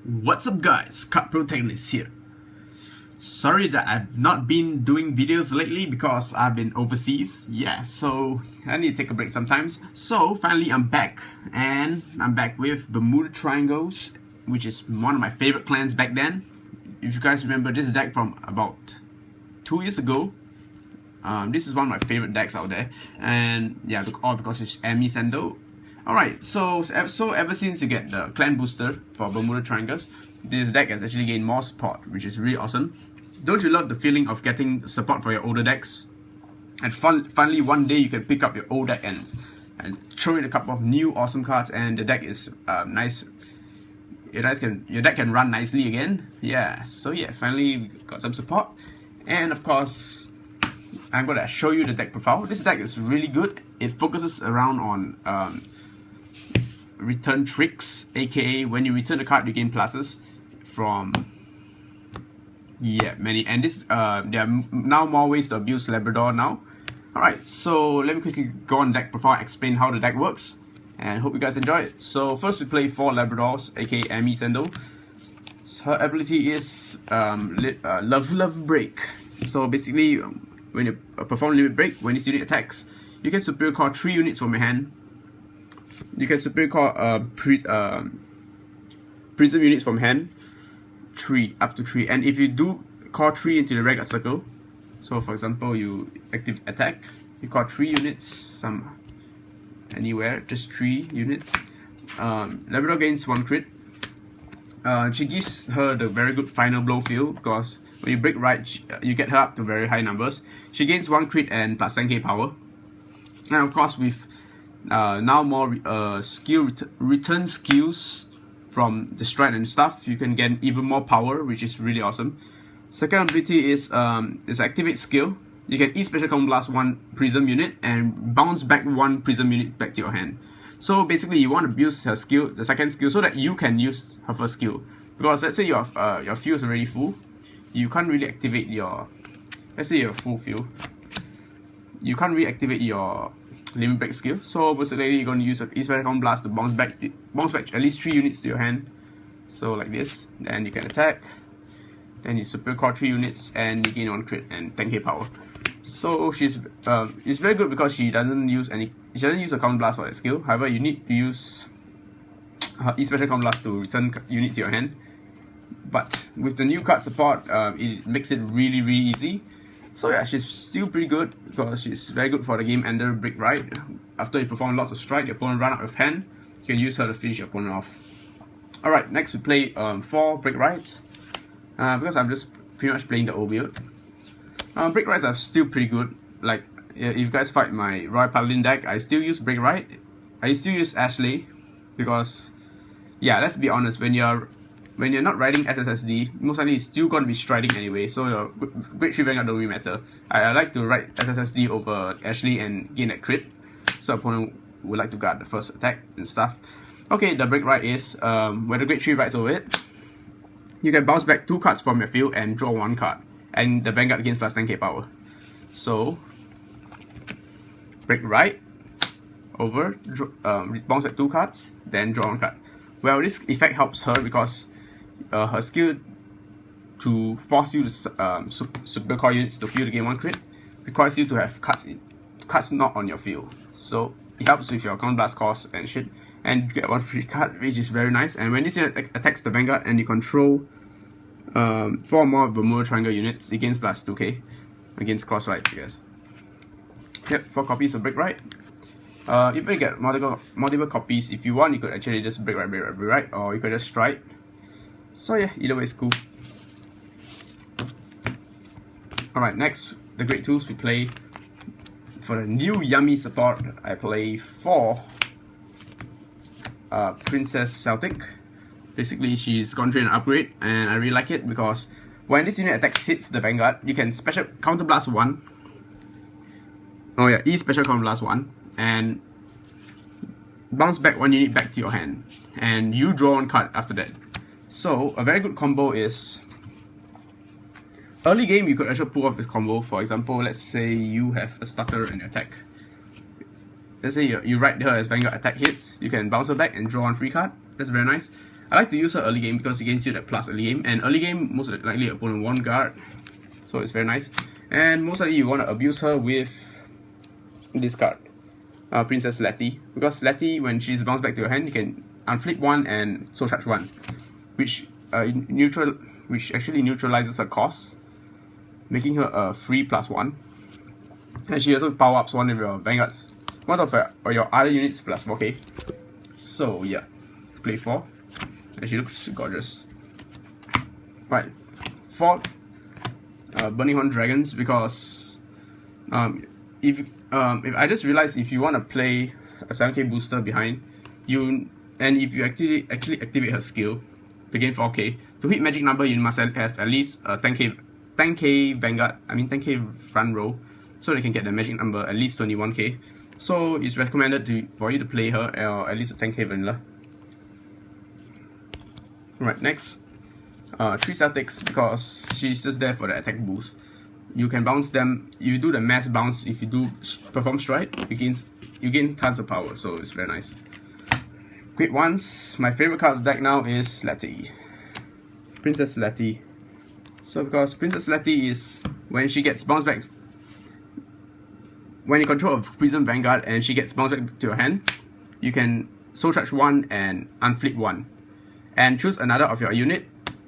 What's up guys, Cut Protagonist here. Sorry that I've not been doing videos lately because I've been overseas. Yeah, so I need to take a break sometimes. So finally I'm back, and I'm back with Bermuda Triangles, which is one of my favorite clans back then. If you guys remember this deck from about 2 years ago, this is one of my favorite decks out there. And yeah, all because it's ISM-Promise. Alright, so ever since you get the clan booster for Bermuda Triangles, this deck has actually gained more support, which is really awesome. Don't you love the feeling of getting support for your older decks? And finally one day you can pick up your old deck and throw in a couple of new awesome cards, and the deck is nice. Your deck can run nicely again. Yeah, so yeah, finally we got some support. And of course, I'm gonna show you the deck profile. This deck is really good. It focuses around on return tricks, aka when you return a card you gain pluses from many, and this there are now more ways to abuse Labrador now. Alright, so let me quickly go on deck profile and explain how the deck works, and hope you guys enjoy it. So first we play 4 Labradors, aka Amy Sendo. Her ability is Love Break. So basically, when you perform limit break, when this unit attacks, you can superior call 3 units from your hand. You can superior call prism units from hand, up to 3. And if you do call 3 into the regular circle, so for example you active attack, you call 3 units anywhere, just 3 units. Labrador gains 1 crit. She gives her the very good final blow feel, because when you break right, you get her up to very high numbers. She gains 1 crit and plus 10k power. And of course with now more return skills from the stride and stuff, you can get even more power, which is really awesome. Second ability is activate skill. You can E-Special Common Blast 1 prism unit and bounce back 1 prism unit back to your hand. So basically you want to use her skill, the second skill, so that you can use her first skill. Because let's say your field is already full, you can't really activate your, let's say you're full field, you can't really activate your limit break skill. So basically you're going to use an E-Special Common Blast to bounce back at least 3 units to your hand. So like this, then you can attack, then you super call 3 units and you gain 1 crit and 10k power. So she's it's very good because she doesn't use a Common Blast for that skill. However, you need to use her E-Special Common Blast to return unit to your hand. But with the new card support, it makes it really easy. So yeah, she's still pretty good because she's very good for the game ender break right. After you perform lots of strike, your opponent run out of hand, you can use her to finish your opponent off. Alright, next we play 4 break rights. Because I'm just pretty much playing the old build. Break rights are still pretty good. Like if you guys fight my Royal Paladin deck, I still use break right. I still use Ashley because, yeah, let's be honest, when you're not riding SSSD, most likely it's still going to be striding anyway, so your Great 3 Vanguard don't really matter. I like to ride SSSD over Ashley and gain that crit, so opponent would like to guard the first attack and stuff. Okay, the break right is, when the Great 3 rides over it, you can bounce back 2 cards from your field and draw 1 card, and the Vanguard gains plus 10k power. So, break right, over, bounce back 2 cards, then draw 1 card. Well, this effect helps her because her skill to force you to super call units to field to gain 1 crit requires you to have cards not on your field. So it helps with your Common Blast cost and shit, and you get 1 free card, which is very nice. And when this unit attacks the Vanguard and you control 4 more Bermuda Triangle units, it gains plus 2k against cross right, I guess. Yep, 4 copies of break right. You may get multiple copies. If you want, you could actually just break right, or you could just stride. So yeah, either way is cool. Alright, next, the great tools we play. For the new yummy support, I play 4 Princess Celtic. Basically, she's gone through an upgrade, and I really like it because when this unit attacks hits the Vanguard, you can special counter blast 1. Oh yeah, E-Special Common Blast 1. And bounce back 1 unit back to your hand, and you draw 1 card after that. So a very good combo is, early game you could actually pull off this combo. For example, let's say you have a stutter in your attack. Let's say you ride her as Vanguard attack hits, you can bounce her back and draw 1 free card. That's very nice. I like to use her early game because it gains you that plus early game, and early game most likely opponent won't guard, so it's very nice. And most likely you want to abuse her with this card, Princess Letty, because Letty, when she's bounced back to your hand, you can unflip one and soul charge one, which actually neutralizes her cost, making her a free +1. And she also power ups one of your vanguards, one of your other units plus 4k. So yeah, play 4, and she looks gorgeous. Right, 4 Burning Horn Dragons, because if I just realized if you want to play a 7k booster behind you, and if you actually activate her skill to gain 4k, to hit magic number you must have at least 10k vanguard, 10k front row, so they can get the magic number at least 21k. So it's recommended for you to play her or at least a 10k vanilla. Alright, next, 3 Celtics, because she's just there for the attack boost. You can bounce them. You do the mass bounce. If you do perform strike, you gain tons of power, so it's very nice. Great ones. My favorite card of the deck now is Letty, Princess Letty. So because Princess Letty is, when she gets bounced back, when you control a Prism Vanguard and she gets bounced back to your hand, you can soul charge 1 and unflip 1, and choose another of your unit.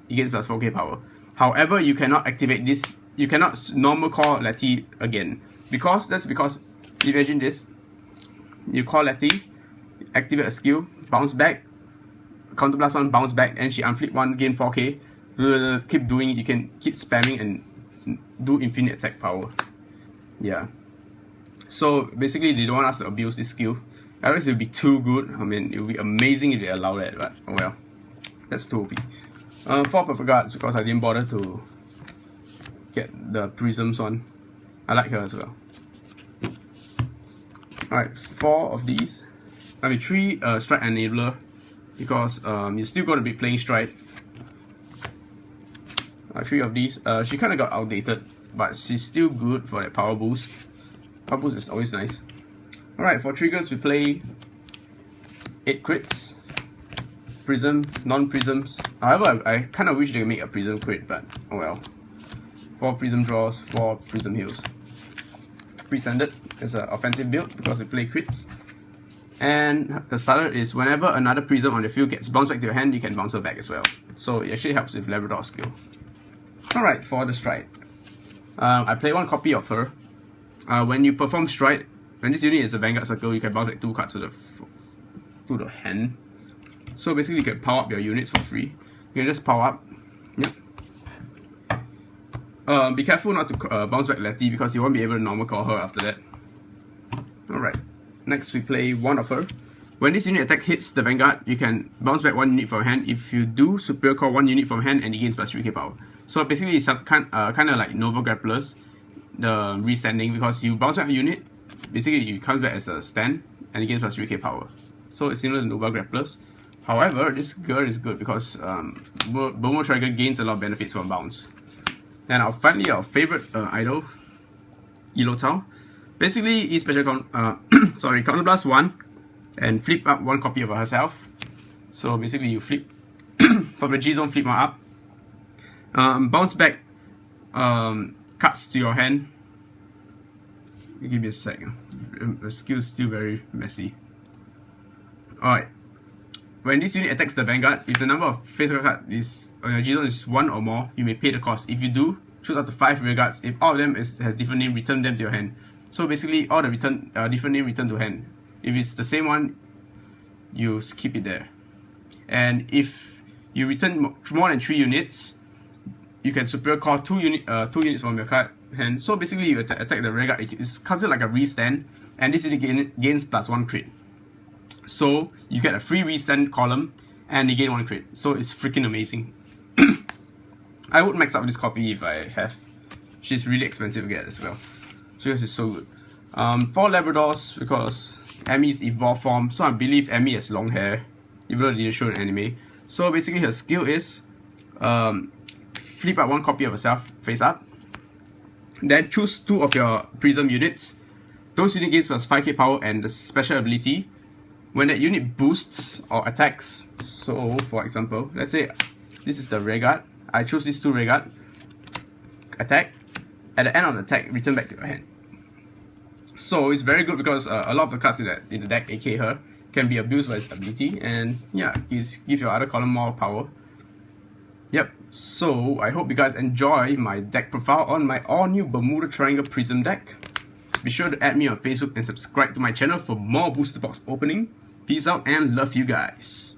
It gains plus 4k power. However, you cannot activate this. You cannot normal call Letty again, because imagine this: you call Letty, activate a skill, bounce back, counter plus 1, bounce back, and she unflip 1, gain 4k. Keep doing it. You can keep spamming and do infinite attack power. Yeah. So basically, they don't want us to abuse this skill. Otherwise, it would be too good. I mean, it would be amazing if they allow that, but oh well, that's too OP. 4 Purple Guards, because I didn't bother to get the Prisms one. I like her as well. Alright, 4 of these. 3 Strike Enabler, because you still got to be playing Strike. 3 of these. She kind of got outdated, but she's still good for that power boost. Power boost is always nice. Alright, for triggers we play 8 crits. Prism, non-prisms. However, I kind of wish they could make a prism crit, but oh well. 4 prism draws, 4 prism heals. Pre-standard is an offensive build because we play crits. And the starter is whenever another prism on the field gets bounced back to your hand, you can bounce her back as well. So it actually helps with Labrador skill. Alright, for the strike. I play 1 copy of her. When you perform strike, when this unit is a Vanguard circle, you can bounce back 2 cards to the hand. So basically you can power up your units for free. You can just power up. Yep. Be careful not to bounce back Letty, because you won't be able to normal call her after that. Alright. Next we play 1 of her. When this unit attack hits the Vanguard, you can bounce back 1 unit from hand. If you do, superior call 1 unit from hand and it gains plus 3k power. So basically it's kind of like Nova Grapplers, the restanding, because you bounce back a unit, basically you come back as a stand and it gains plus 3k power. So it's similar to Nova Grapplers. However, this girl is good because Bomo Trigger gains a lot of benefits from bounce. And finally, our favorite idol, Elo Tao. Basically, he special counter blast 1 and flip up 1 copy of herself. So basically, you flip from the G zone, flip her up. Bounce back cards to your hand. Give me a sec. The skill is still very messy. Alright. When this unit attacks the Vanguard, if the number of face cards is on your G zone is 1 or more, you may pay the cost. If you do, choose up to 5 rear guards. If all of them has different name, return them to your hand. So basically, all the different name return to hand. If it's the same one, you keep it there. And if you return more than 3 units, you can superior call 2 units from your card hand. So basically, you attack the rear guard. It's considered like a restand, and this unit gains plus 1 crit. So you get a free restand column and you gain 1 crit. So it's freaking amazing. I would max out this copy if I have. She's really expensive to get as well. So this is so good. 4 Labradors, because Emmy's evolved form. So I believe Emmy has long hair, even though they didn't show an anime. So basically her skill is flip up 1 copy of herself face up. Then choose 2 of your Prism units. Those unit gains plus 5k power, and the special ability when that unit boosts or attacks, so for example, let's say this is the rearguard, I choose these two rearguard, attack, at the end of the attack, return back to your hand. So it's very good because a lot of the cards in the deck, aka her, can be abused by its ability, and yeah, give your other column more power. Yep, so I hope you guys enjoy my deck profile on my all-new Bermuda Triangle Prism deck. Be sure to add me on Facebook and subscribe to my channel for more booster box opening. Peace out and love you guys.